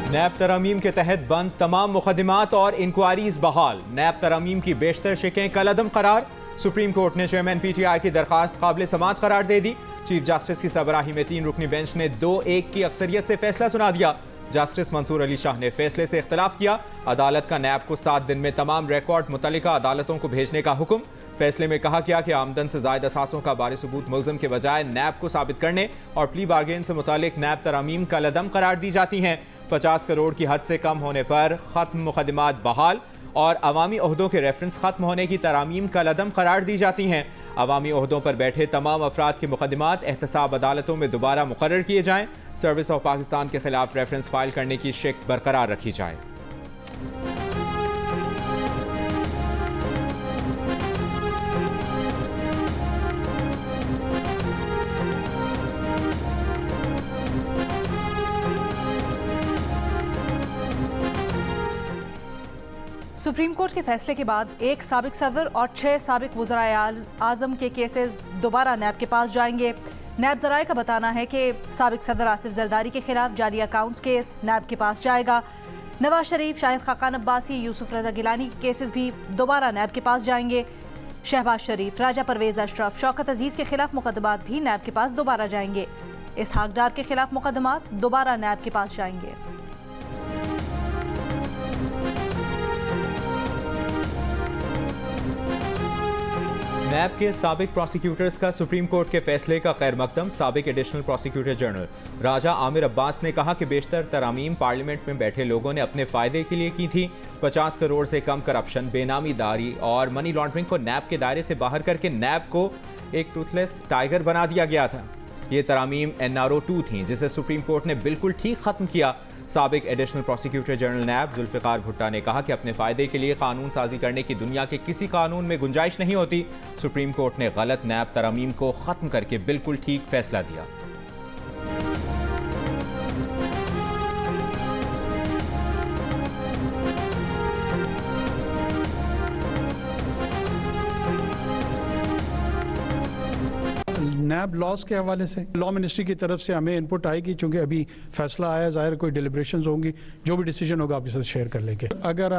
नैब तरमीम के तहत बंद तमाम मुकदमात और इंक्वायरीज बहाल। नैब तरमीम की बेशतर शिकें कलअदम करार। सुप्रीम कोर्ट ने चेयरमैन PTI की दरखास्त काबिल समात करार दे दी। चीफ जस्टिस की सरबराही में 3 रुकनी बेंच ने 2-1 की अक्सरियत से फैसला सुना दिया। जस्टिस मंसूर अली शाह ने फैसले से इख्तलाफ किया। अदालत का नैब को 7 दिन में तमाम रिकॉर्ड मुतल्लिका अदालतों को भेजने का हुक्म। फैसले में कहा गया कि आमदन से ज़ायद असासों का बारिसबूत मुल्ज़िम के बजाय नैब को साबित करने और प्ली बार्गेन से मुतालिक नैब तरामीम कलअदम करार दी जाती हैं। 50 करोड़ की हद से कम होने पर ख़त्म मुकदमात बहाल और अवामी ओहदों के रेफरेंस ख़त्म होने की तरामीम कलअदम करार दी जाती हैं। अवामी ओहदों पर बैठे तमाम अफराद के मुकदमात एहतसाब अदालतों में दोबारा मुकर्रर किए जाएँ। सर्विस ऑफ पाकिस्तान के खिलाफ रेफरेंस फाइल करने की शिक बरकरार रखी जाए। सुप्रीम कोर्ट के फैसले के बाद एक साबिक सदर और 6 साबिक वज़राए आज़म के केसेस दोबारा नैब के पास जाएंगे। नैब ज़राए का बताना है कि साबिक सदर आसिफ जरदारी के खिलाफ जाली अकाउंट्स केस नैब के पास जाएगा। नवाज शरीफ, शाहिद खाकान अब्बासी, यूसुफ रजा गिलानी के केसेस भी दोबारा नैब के पास जाएंगे। शहबाज शरीफ, राजा परवेज अशरफ, शौकत अजीज़ के खिलाफ मुकदमात भी नैब के पास दोबारा जाएंगे। इसहाक डार के खिलाफ मुकदमात दोबारा नैब के पास जाएंगे। नैब के साबिक प्रोसिक्यूटर्स का सुप्रीम कोर्ट के फैसले का खैर मकदम। साबिक एडिशनल प्रोसिक्यूटर जनरल राजा आमिर अब्बास ने कहा कि बेशतर तरामीम पार्लियामेंट में बैठे लोगों ने अपने फ़ायदे के लिए की थी। 50 करोड़ से कम करप्शन, बेनामीदारी और मनी लॉन्ड्रिंग को नैब के दायरे से बाहर करके नैब को एक टूथलेस टाइगर बना दिया गया था। ये तरामीम NRO 2 थीं, जिसे सुप्रीम कोर्ट ने बिल्कुल ठीक ख़त्म किया। साबिक एडिशनल प्रोसिक्यूटर जनरल नैब जुल्फ़िकार भुट्टा ने कहा कि अपने फ़ायदे के लिए कानून साजी करने की दुनिया के किसी कानून में गुंजाइश नहीं होती। सुप्रीम कोर्ट ने गलत नैब तरामीम को ख़त्म करके बिल्कुल ठीक फैसला दिया। नैब लॉस के हवाले से लॉ मिनिस्ट्री की तरफ से हमें इनपुट आएगी, चूंकि अभी फैसला आया, ज़ाहिर कोई डिलिब्रेशंस होंगी, जो भी डिसीजन होगा आपके साथ शेयर कर लेंगे। अगर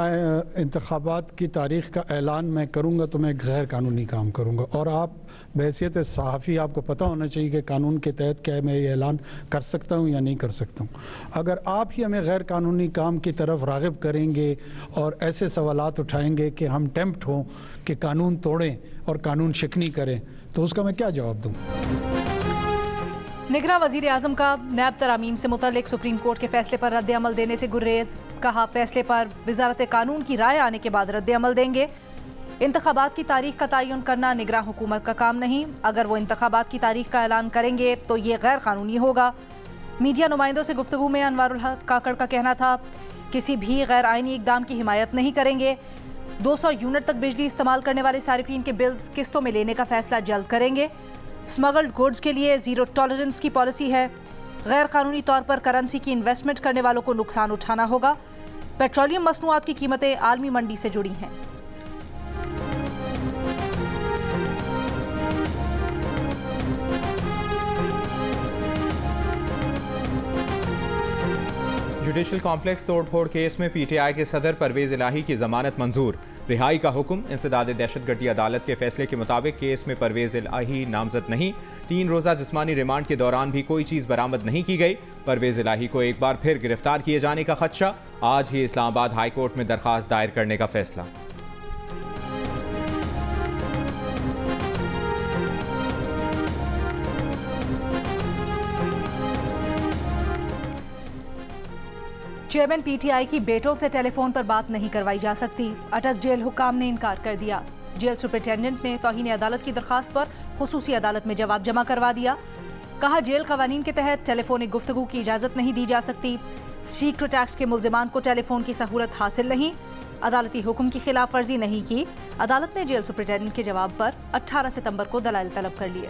इंतखाबात की तारीख का ऐलान मैं करूंगा तो मैं गैर कानूनी काम करूंगा, और आप बहैसियत सहाफ़ी आपको पता होना चाहिए कि कानून के तहत क्या मैं ये ऐलान कर सकता हूँ या नहीं कर सकता हूँ। अगर आप ही हमें गैर कानूनी काम की तरफ राग़िब करेंगे और ऐसे सवालात उठाएंगे कि हम टेम्प्ट हों कि कानून तोड़ें और कानून शिकनी करें, तो उसका मैं क्या जवाब दूँ। निगरान वज़ीर आज़म का नैब तरामीम से मुतल्लिक सुप्रीम कोर्ट के फैसले पर रद्द अमल देने से गुर्रेज। कहा, फैसले पर वज़ारत कानून की राय आने के बाद रद्द अमल देंगे। इंतखाबात की तारीख का तयन करना निगरान हुकूमत का काम नहीं। अगर वो इंतखाबात की तारीख का ऐलान करेंगे तो ये गैर कानूनी होगा। मीडिया नुमाइंदों से गुफ्तगू में अनवारुल हक काकड़ का कहना था, किसी भी गैर आइनी इक़दाम की हिमायत नहीं करेंगे। 200 यूनिट तक बिजली इस्तेमाल करने वाले सारिफीन के बिल्स किस्तों में लेने का फैसला जल्द करेंगे। स्मगल्ड गुड्स के लिए ज़ीरो टॉलरेंस की पॉलिसी है। गैर कानूनी तौर पर करेंसी की इन्वेस्टमेंट करने वालों को नुकसान उठाना होगा। पेट्रोलियम मसनूआत की कीमतें आलमी मंडी से जुड़ी हैं। जुडिशल कॉम्प्लेक्स तोड़फोड़ केस में PTI के सदर परवेज इलाही की जमानत मंजूर। रिहाई का हुक्म। इंसदाद दहशतगर्दी अदालत के फैसले के मुताबिक केस में परवेज इलाही नामजद नहीं। 3 रोज़ा जिस्मानी रिमांड के दौरान भी कोई चीज़ बरामद नहीं की गई। परवेज इलाही को एक बार फिर गिरफ्तार किए जाने का खदशा। आज ही इस्लामाबाद हाई कोर्ट में दरख्वास्त दायर करने का फैसला। चेयरमैन PTI की बेटों से टेलीफोन पर बात नहीं करवाई जा सकती। अटक जेल हुकाम ने इनकार कर दिया। जेल सुपरिटेंडेंट ने तौहीन अदालत की दरखास्त पर खुसूसी अदालत में जवाब जमा करवा दिया। कहा, जेल कवानीन के तहत टेलीफोनिक गुफ्तगू की इजाज़त नहीं दी जा सकती। सीक्रेट एक्ट के मुल्जिमान को टेलीफोन की सहूलत हासिल नहीं। अदालती हुक्म की खिलाफ वर्जी नहीं की। अदालत ने जेल सुपरिटेंडेंट के जवाब पर 18 सितंबर को दलाइल तलब कर लिए।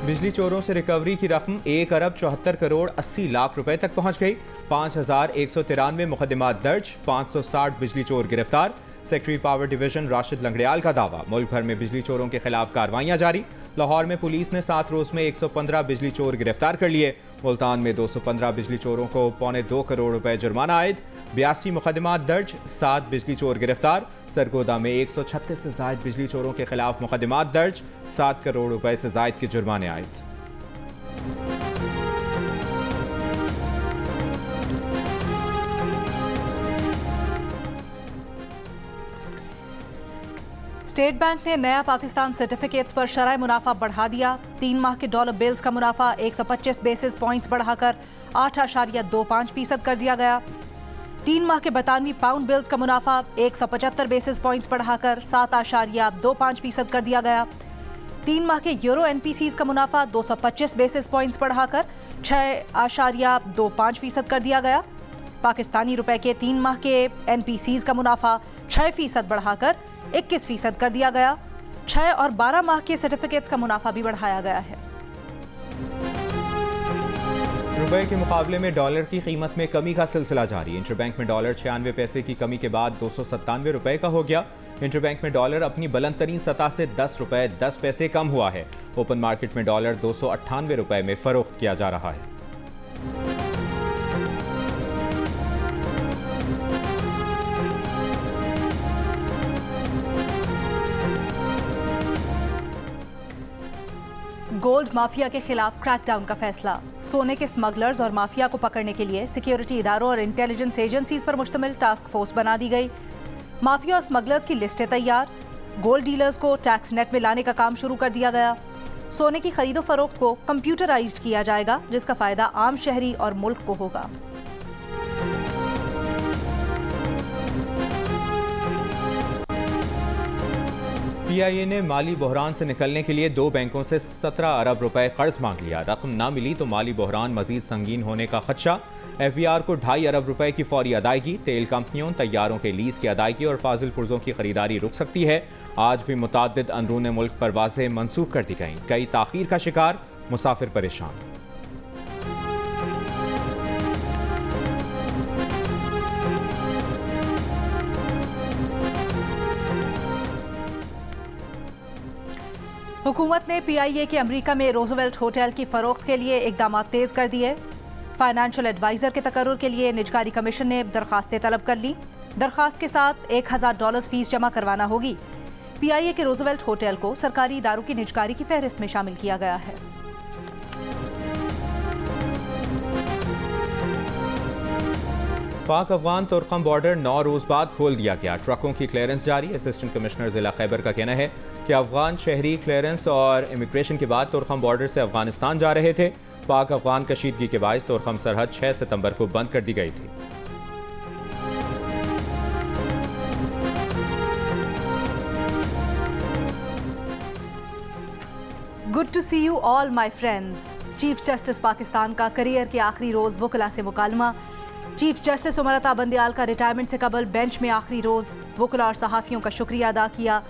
बिजली चोरों से रिकवरी की रकम 1 अरब 74 करोड़ 80 लाख रुपए तक पहुंच गई। 5193 मुकदमात दर्ज, 560 बिजली चोर गिरफ्तार। Secretary power division Rashid Langrial का दावा, मुल्क भर में बिजली चोरों के खिलाफ कार्रवाइयां जारी। लाहौर में पुलिस ने 7 रोज में 115 बिजली चोर गिरफ्तार कर लिए। मुल्तान में 215 बिजली चोरों को ₹2.25 करोड़ जुर्माना आयद। 82 मुकदमात दर्ज, 7 बिजली चोर गिरफ्तार। सरगोदा में 136 से जायद बिजली चोरों के खिलाफ मुकदमात दर्ज, ₹7 करोड़ से जायद के जुर्माने आयद। स्टेट बैंक ने नया पाकिस्तान सर्टिफिकेट्स पर शरह मुनाफा बढ़ा दिया। 3 माह के डॉलर बिल्स का मुनाफा 125 बेसिस पॉइंट्स बढ़ाकर 8.25% कर दिया गया। 3 माह के बरतानवी पाउंड बिल्स का मुनाफा 175 बेसिस पॉइंट्स बढ़ाकर 7.25% कर दिया गया। 3 माह के यूरो एनपीसीज का मुनाफा 225 बेसिस पॉइंट्स बढ़ाकर 6.25% कर दिया गया। पाकिस्तानी रुपए के 3 माह के एनपीसीज का मुनाफा 6% बढ़ाकर 21% कर दिया गया। 6 और 12 माह के सर्टिफिकेट्स का मुनाफा भी बढ़ाया गया है। रुपए के मुकाबले में डॉलर की कीमत में कमी का सिलसिला जारी। इंटरबैंक में डॉलर 96 पैसे की कमी के बाद 297 रुपए का हो गया। इंटरबैंक में डॉलर अपनी बुलंद तरीन सतह से 10 रुपए 10 पैसे कम हुआ है। ओपन मार्केट में डॉलर 298 रुपए में फरोख्त किया जा रहा है। गोल्ड माफिया के खिलाफ क्रैकडाउन का फैसला। सोने के स्मगलर्स और माफिया को पकड़ने के लिए सिक्योरिटी इदारों और इंटेलिजेंस एजेंसीज पर मुश्तमिल टास्क फोर्स बना दी गई। माफिया और स्मगलर्स की लिस्टें तैयार। गोल्ड डीलर्स को टैक्स नेट में लाने का काम शुरू कर दिया गया। सोने की खरीदो फरोख्त को कंप्यूटराइज्ड किया जाएगा, जिसका फायदा आम शहरी और मुल्क को होगा। PIA ने माली बहरान से निकलने के लिए 2 बैंकों से 17 अरब रुपए कर्ज मांग लिया। रकम ना मिली तो माली बहरान मजीद संगीन होने का खदशा। FBR को 2.5 अरब रुपए की फौरी अदायगी। तेल कंपनियों, तैयारों के लीज की अदायगी और फाजिल पुर्जों की खरीदारी रुक सकती है। आज भी मुताद्दिद अंदरून मुल्क परवाजें मनसूख कर दी गईं। कई ताखीर का शिकार, मुसाफिर परेशान। हुकूमत ने PIA के अमेरिका में रोजवेल्ट होटल की फरोख्त के लिए इकदाम तेज कर दिए। फाइनेंशियल एडवाइजर के तकर्रुर के लिए निजकारी कमीशन ने दरखास्तें तलब कर ली। दरखास्त के साथ $1000 फीस जमा करवाना होगी। PIA के रोजवेल्ट होटल को सरकारी इदारों की निजकारी की फहरिस्त में शामिल किया गया है। पाक अफगान तुर्कम बॉर्डर 9 रोज बाद खोल दिया गया। ट्रकों की क्लियरेंस जारी। असिस्टेंट कमिश्नर जिला खैबर का कहना है कि अफगान शहरी क्लियरेंस और इमिग्रेशन के बाद तुर्कम बॉर्डर से अफगानिस्तान जा रहे थे। पाक अफगान कशीदगी के बायस तुर्कम सरहद 6 सितंबर को बंद कर दी गई थी। Good to see you all my friends. Chief justice Pakistan का करियर के आखिरी रोज वुकला से मुकालमा। चीफ जस्टिस उमर अता बंदियाल का रिटायरमेंट से कबल बेंच में आखिरी रोज वुकला और सहाफ़ियों का शुक्रिया अदा किया।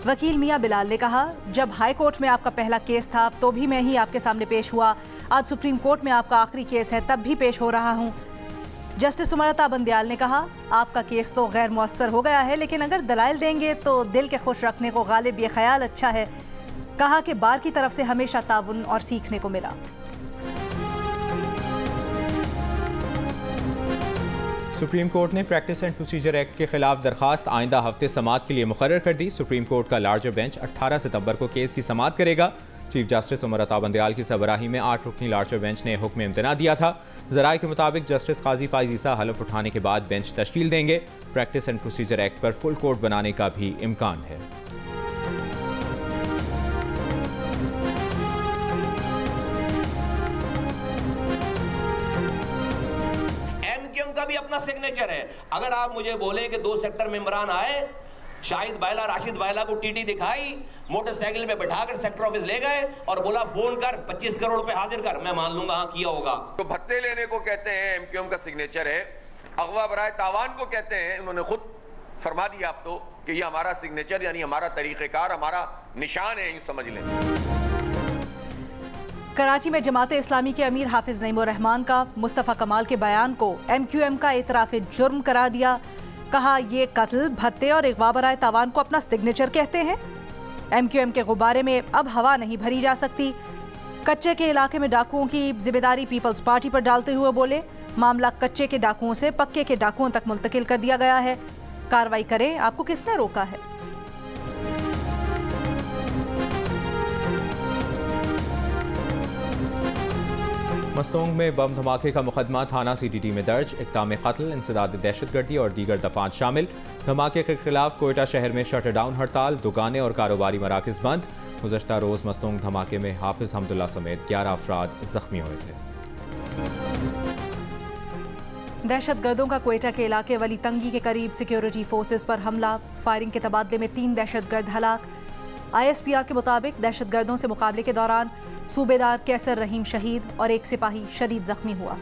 वकील मियां बिलाल ने कहा, जब हाई कोर्ट में आपका पहला केस था तो भी मैं ही आपके सामने पेश हुआ। आज सुप्रीम कोर्ट में आपका आखिरी केस है, तब भी पेश हो रहा हूं। जस्टिस उमर अता बंदियाल ने कहा, आपका केस तो गैर मुअस्सर हो गया है, लेकिन अगर दलाइल देंगे तो दिल के खुश रखने को गालिब ये ख्याल अच्छा है। कहा कि बार की तरफ से हमेशा ताउन और सीखने को मिला। सुप्रीम कोर्ट ने प्रैक्टिस एंड प्रोसीजर एक्ट के खिलाफ दरखास्त आइंदा हफ्ते समाअत के लिए मुकर्रर कर दी। सुप्रीम कोर्ट का लार्जर बेंच 18 सितंबर को केस की समाअत करेगा। चीफ जस्टिस उमर अता बंदियाल की सरबराही में 8 रुकनी लार्जर बेंच ने हुक्म इम्तना दिया था। ज़राए के मुताबिक जस्टिस काजी फाइज ईसा हलफ उठाने के बाद बेंच तश्कील देंगे। प्रैक्टिस एंड प्रोसीजर एक्ट पर फुल कोर्ट बनाने का भी इम्कान है। का भी अपना सिग्नेचर है। अगर आप मुझे बोले कि 2 सेक्टर मेंबरान आए, शाहिद बायला राशिद बायला को टीटी दिखाई, मोटरसाइकिल में बैठाकर सेक्टर ऑफिस ले गए और बोला फोन कर 25 करोड़ रुपए हाजिर कर, मैं मान लूंगा हाँ किया होगा। तो भत्ते लेने को कहते हैं, MQM का सिग्नेचर है। अगवा बराए तावान को कहते हैं, उन्होंने खुद फरमा दिया आप तो कि ये हमारा सिग्नेचर यानी हमारा तरीक़ेकार, हमारा निशान है, यूं समझ लें। कराची में जमाते इस्लामी के अमीर हाफिज नईमुर रहमान का मुस्तफ़ा कमाल के बयान को MQM का इतराफ़े जुर्म करार दिया। कहा, ये कत्ल, भत्ते और अगवा बराए तावान को अपना सिग्नेचर कहते हैं। MQM के गुब्बारे में अब हवा नहीं भरी जा सकती। कच्चे के इलाके में डाकुओं की जिम्मेदारी पीपल्स पार्टी पर डालते हुए बोले, मामला कच्चे के डाकुओं से पक्के के डाकुओं तक मुंतकिल कर दिया गया है। कार्रवाई करें, आपको किसने रोका है? मस्तोंग में बम धमाके का मुकदमा थाना CTT में दर्ज। इक़दाम कत्ल, इंसदाद दहशतगर्दी और दीगर दफात शामिल। धमाके के खिलाफ कोयटा शहर में शटर डाउन हड़ताल, दुकानें और कारोबारी मराकज़ बंद। गुज़श्ता रोज़ मस्तोंग धमाके में हाफिज हमदुल्ला समेत 11 अफराद जख्मी हुए थे। दहशतगर्दों का कोयटा के इलाके वली तंगी के करीब सिक्योरिटी फोर्सेस पर हमला, फायरिंग के तबादले में 3 दहशतगर्द हलाक। ISPR के मुताबिक दहशतगर्दों से मुकाबले के दौरान सूबेदार कैसर रहीम शहीद और एक सिपाही शदीद जख्मी हुआ।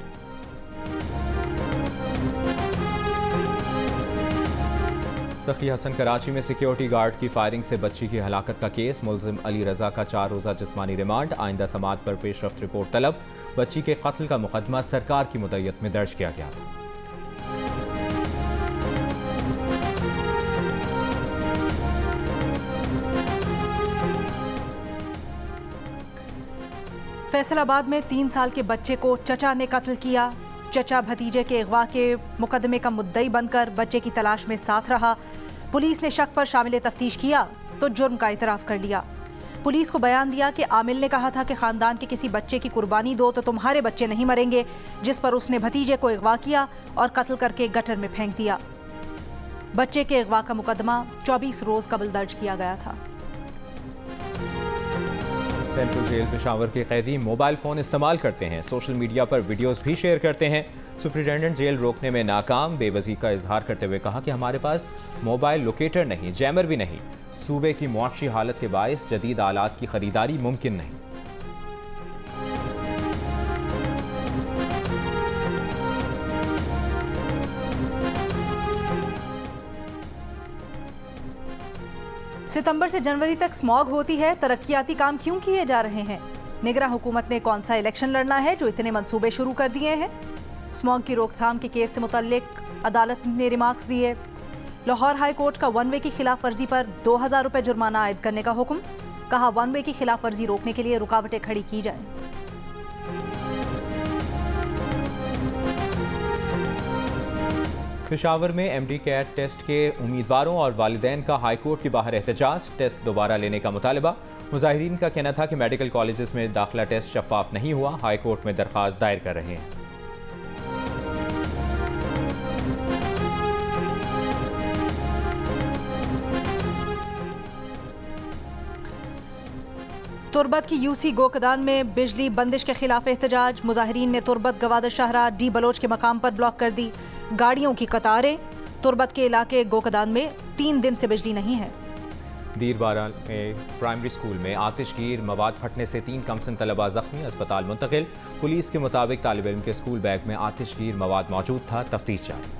सखी हसन कराची में सिक्योरिटी गार्ड की फायरिंग से बच्ची की हलाकत का केस। मुलजिम अली रजा का 4 रोज़ा जिस्मानी रिमांड, आइंदा समाअत पर पेशरफ्त रिपोर्ट तलब। बच्ची के कत्ल का मुकदमा सरकार की मुद्दत में दर्ज किया गया था। फैसलाबाद में 3 साल के बच्चे को चचा ने कत्ल किया। चचा भतीजे के अगवा के मुकदमे का मुद्दई बनकर बच्चे की तलाश में साथ रहा। पुलिस ने शक पर शामिल तफ्तीश किया तो जुर्म का इतराफ़ कर लिया। पुलिस को बयान दिया कि आमिल ने कहा था कि ख़ानदान के किसी बच्चे की कुर्बानी दो तो तुम्हारे बच्चे नहीं मरेंगे, जिस पर उसने भतीजे को अगवा किया और कत्ल करके गटर में फेंक दिया। बच्चे के अगवा का मुकदमा 24 रोज़ कबल दर्ज किया गया था। सेंट्रल जेल पेशावर के कैदी मोबाइल फ़ोन इस्तेमाल करते हैं, सोशल मीडिया पर वीडियोस भी शेयर करते हैं। सुप्रिटेंडेंट जेल रोकने में नाकाम, बेबसी का इजहार करते हुए कहा कि हमारे पास मोबाइल लोकेटर नहीं, जैमर भी नहीं। सूबे की मुआशी हालत के बायस जदीद आलात की खरीदारी मुमकिन नहीं। सितंबर से जनवरी तक स्मॉग होती है, तरक्याती काम क्यों किए जा रहे हैं? निगरां हुकूमत ने कौन सा इलेक्शन लड़ना है जो इतने मंसूबे शुरू कर दिए हैं? स्मॉग की रोकथाम के केस से मुतल्लिक अदालत ने रिमार्क्स दिए। लाहौर हाई कोर्ट का 1 वे की खिलाफ वर्जी पर 2000 रुपये जुर्माना आयद करने का हुक्म। कहा 1 वे की खिलाफ वर्जी रोकने के लिए रुकावटें खड़ी की जाएं। पेशावर में MD कैट टेस्ट के उम्मीदवारों और वालिदैन का हाई कोर्ट के बाहर एहतजाज, टेस्ट दोबारा लेने का मुतालबा। मुजाहिरीन का कहना था कि मेडिकल कॉलेजेस में दाखिला टेस्ट शफाफ नहीं हुआ, हाई कोर्ट में दरख्वास्त दायर कर रहे हैं। तुर्बत की UC गोकदान में बिजली बंदिश के खिलाफ एहतजाज। मुजाहिरीन ने तुर्बत गवादर शाहरा D बलोच के मकाम पर ब्लॉक कर दी। गाड़ियों की कतारें। तुर्बत के इलाके गोकदान में 3 दिन से बिजली नहीं है। दीरबारा में प्राइमरी स्कूल में आतिशगीर, मवाद फटने से 3 कमसन तलबा जख्मी, अस्पताल मुंतकिल। पुलिस के मुताबिक तालिब इल्म के स्कूल बैग में आतिशगीर मवाद मौजूद था, तफ्तीश जारी।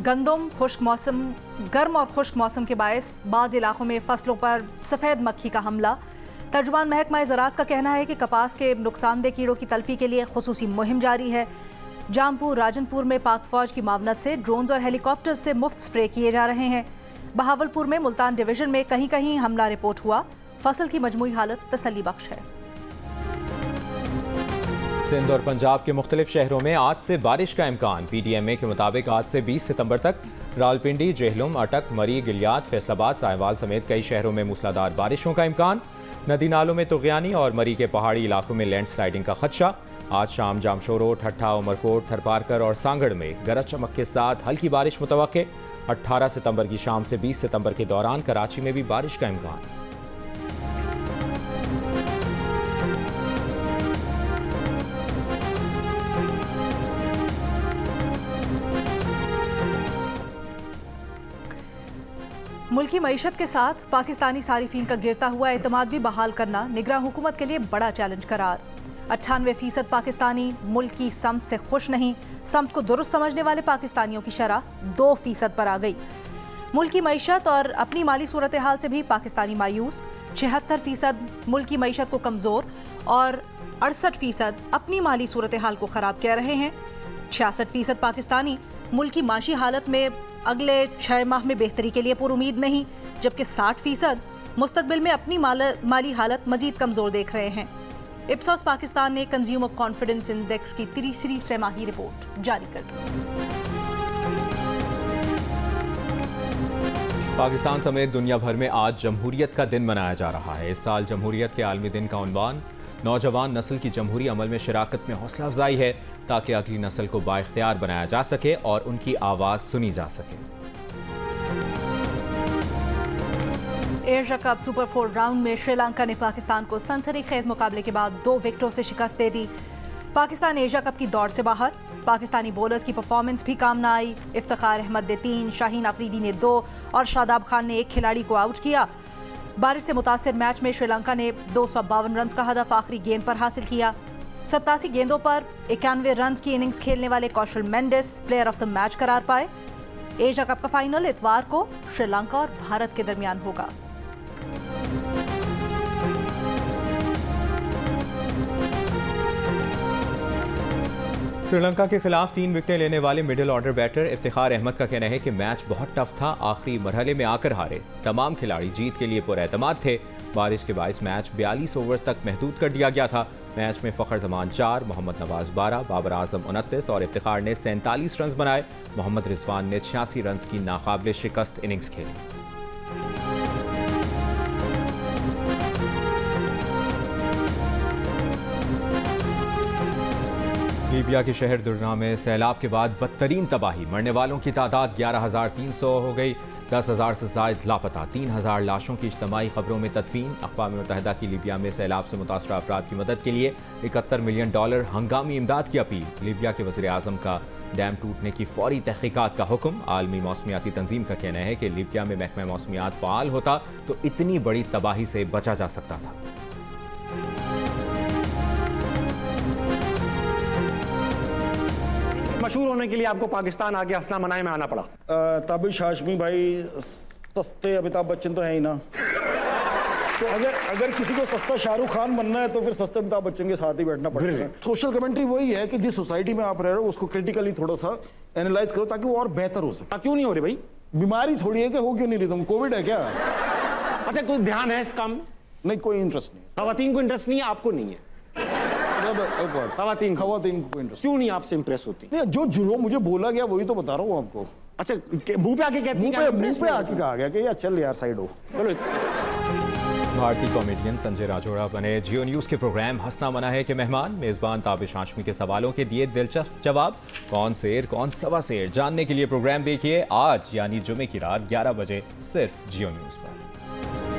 गंदम खुश्क मौसम, गर्म और खुश्क मौसम के बायस बाज़ इलाकों में फसलों पर सफ़ेद मक्खी का हमला। तर्जुमान महकमा ज़राअत का कहना है कि कपास के नुकसानदेह कीड़ों की तल्फी के लिए खुसूसी मुहिम जारी है। जामपुर राजनपुर में पाक फौज की मावनत से ड्रोन्स और हेलीकॉप्टर्स से मुफ्त स्प्रे किए जा रहे हैं। बहावलपुर में मुल्तान डिवीजन में कहीं कहीं हमला रिपोर्ट हुआ। फसल की मजमूई हालत तसल्ली बख्श है। सिंध और पंजाब के मुख्तलिफ शहरों में आज से बारिश का इम्कान। PDMA के मुताबिक आज से 20 सितंबर तक रावलपिंडी, जेहलुम, अटक, मरी, गिलियात, फैसलाबाद, साहिवाल समेत कई शहरों में मूसलाधार बारिशों का इम्कान। नदी नालों में तुगयानी और मरी के पहाड़ी इलाकों में लैंडस्लाइडिंग का खदशा। आज शाम जामशोरो, ठट्ठा, उमरकोट, थरपारकर और सांगड़ में गरज चमक के साथ हल्की बारिश मुतवक्के। 18 सितंबर की शाम से 20 सितंबर के दौरान कराची में भी बारिश का इम्कान। मुल्की मईशत के साथ पाकिस्तानी सारिफीन का गिरता हुआ एतमाद भी बहाल करना निगरां हुकूमत के लिए बड़ा चैलेंज करार। 98% पाकिस्तानी मुल्क की समत से खुश नहीं। समत को दुरुस्त समझने वाले पाकिस्तानियों की शरह 2% पर आ गई। मुल्क की मईशत और अपनी माली सूरत हाल से भी पाकिस्तानी मायूस। 76% मुल्क की मईशत को कमज़ोर और 68% अपनी माली सूरत हाल को ख़राब कह रहे हैं। 66% पाकिस्तानी मुल्क की माशी हालत में अगले 6 माह में बेहतरी के लिए पुरुमीद नहीं, जबकि 60% मुस्तकबिल में अपनी माली हालत मजीद कमजोर देख रहे हैं। इप्सॉस पाकिस्तान ने कंज्यूमर कॉन्फिडेंस इंडेक्स की तीसरी सैमाही रिपोर्ट जारी कर दी। पाकिस्तान समेत दुनिया भर में आज जमहूरियत का दिन मनाया जा रहा है। इस साल जमहूरियत के आलमी दिन का उन्वान नौजवान नस्ल की जमहूरी अमल में शराकत में हौसला अफजाई है, ताकि अगली नस्ल को बाइख्तियार बनाया जा सके और उनकी आवाज़ सुनी जा सके। एशिया कप सुपर 4 राउंड में श्रीलंका ने पाकिस्तान को सनसनीखेज मुकाबले के बाद 2 विकेटों से शिकस्त दे दी। पाकिस्तान एशिया कप की दौड़ से बाहर। पाकिस्तानी बॉलर्स की परफॉर्मेंस भी काम न आई। इफ्तिखार अहमद ने 3, शाहीन अफरीदी ने 2 और शादाब खान ने 1 खिलाड़ी को आउट किया। बारिश से मुतासिर मैच में श्रीलंका ने 252 रन का हदफ आखिरी गेंद पर हासिल किया। 87 गेंदों पर 91 रन की इनिंग्स खेलने वाले Kusal Mendis player of the match करार पाए। एशिया कप का फाइनल इतवार को श्रीलंका और भारत के दरमियान होगा। श्रीलंका के खिलाफ 3 विकेटें लेने वाले middle order batter Iftikhar Ahmed का कहना है कि मैच बहुत टफ था, आखिरी मरहले में आकर हारे। तमाम खिलाड़ी जीत के लिए पुरएतमाद थे। बारिश के बायस मैच 42 ओवर्स तक महदूद कर दिया गया था। मैच में फ़खर जमान 4, मोहम्मद नवाज 12, बाबर आजम 29 और इफ्तिखार ने 47 रन बनाए। मोहम्मद रिजवान ने 86 रन की नाकाबिले शिकस्त इनिंग्स खेली। लीबिया के शहर दुर्ना में सैलाब के बाद बदतरीन तबाही। मरने वालों की तादाद 11,300 हो गई। 10,000 से ज़ायद लापता। 3,000 लाशों की इज्तमाई खबरों में तदफीन। अक़वाम मुत्तहिदा की लीबिया में सैलाब से मुतासर अफराद की मदद के लिए $71 मिलियन हंगामी इमदाद की अपील। लीबिया के वज़ीर आज़म का डैम टूटने की फौरी तहक़ीक़ात का हुक्म। आलमी मौसमियाती तंजीम का कहना है कि लीबिया में महकमा मौसमियात फ़ाल होता तो इतनी बड़ी तबाही से बचा जा सकता था। मशहूर होने के लिए आपको पाकिस्तान आके असला मनाए में आना पड़ा। ताबिश हाशमी भाई सस्ते अमिताभ बच्चन तो है ही ना। तो अगर किसी को सस्ता शाहरुख खान बनना है तो फिर सस्ते अमिताभ बच्चन के साथ ही बैठना पड़ेगा। सोशल कमेंट्री वही है कि जिस सोसाइटी में आप रह रहे हो उसको क्रिटिकली थोड़ा सा एनालाइज करो ताकि वो और बेहतर हो सके। क्यों नहीं हो रही भाई? बीमारी थोड़ी है कि हो क्यों नहीं रही? तुम कोविड है क्या? अच्छा, कोई ध्यान है इस काम में? नहीं, कोई इंटरेस्ट नहीं। खवातीन को इंटरेस्ट नहीं है, आपको नहीं है? खवातीन को इंटरेस्ट क्यों नहीं आपसे इंप्रेस होती? जो मुझे बोला गया वही तो बता रहा हूँ आपको। अच्छा, मुंह पे आके कहती हैं? मुंह पे आके कहा गया कि यार चल यार साइड हो। चलो। भारतीय कॉमेडियन संजय राजौरा बने जियो न्यूज़ के प्रोग्राम हंसना मना है के मेहमान। मेज़बान ताबिश हाशमी के सवालों के दिए दिलचस्प जवाब। कौन शेर कौन सवा शेर जानने के लिए प्रोग्राम देखिए आज यानी जुमे की रात 11 बजे सिर्फ जियो न्यूज़ पर।